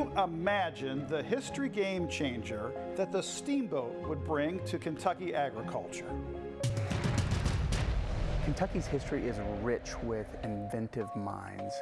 Imagine the history game changer that the steamboat would bring to Kentucky agriculture. Kentucky's history is rich with inventive minds,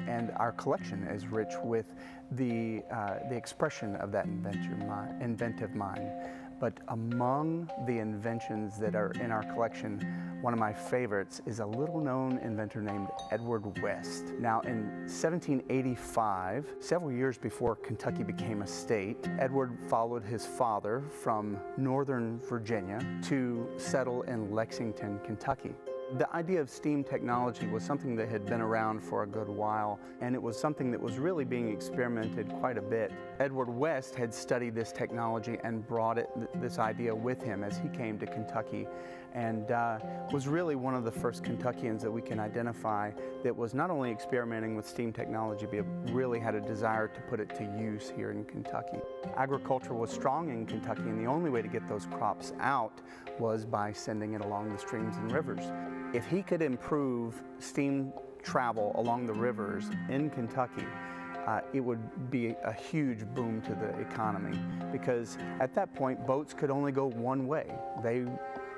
and our collection is rich with the expression of that inventive mind. But among the inventions that are in our collection, one of my favorites is a little-known inventor named Edward West. Now, in 1785, several years before Kentucky became a state, Edward followed his father from northern Virginia to settle in Lexington, Kentucky. The idea of steam technology was something that had been around for a good while, and it was something that was really being experimented quite a bit. Edward West had studied this technology and brought this idea with him as he came to Kentucky, and was really one of the first Kentuckians that we can identify that was not only experimenting with steam technology, but really had a desire to put it to use here in Kentucky. Agriculture was strong in Kentucky, and the only way to get those crops out was by sending it along the streams and rivers. If he could improve steam travel along the rivers in Kentucky, it would be a huge boom to the economy, because at that point boats could only go one way. They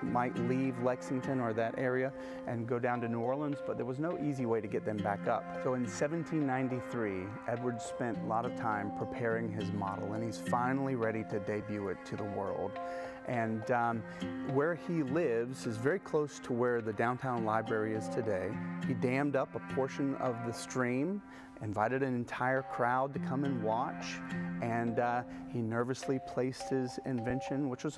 might leave Lexington or that area and go down to New Orleans, but there was no easy way to get them back up. So in 1793, Edward spent a lot of time preparing his model, and he's finally ready to debut it to the world. And where he lives is very close to where the downtown library is today. He dammed up a portion of the stream, invited an entire crowd to come and watch, and he nervously placed his invention, which was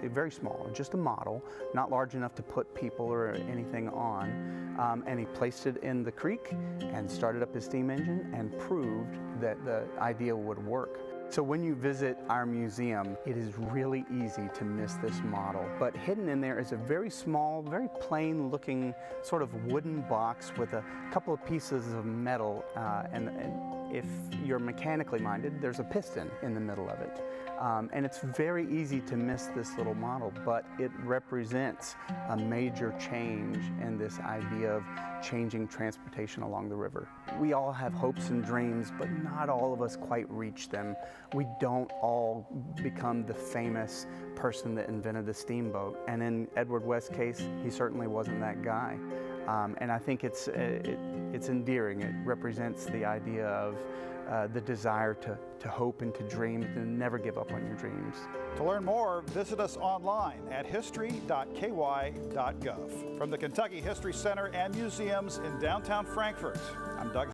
very small, just a model, not large enough to put people or anything on, and he placed it in the creek and started up his steam engine and proved that the idea would work. So when you visit our museum, it is really easy to miss this model. But hidden in there is a very small, very plain looking sort of wooden box with a couple of pieces of metal, and if you're mechanically minded, there's a piston in the middle of it. And it's very easy to miss this little model, but it represents a major change in this idea of changing transportation along the river. We all have hopes and dreams, but not all of us quite reach them. We don't all become the famous person that invented the steamboat. And in Edward West's case, he certainly wasn't that guy. And I think it's endearing. It represents the idea of the desire to hope and to dream, and never give up on your dreams. To learn more, visit us online at history.ky.gov. From the Kentucky History Center and Museums in downtown Frankfort, I'm Doug.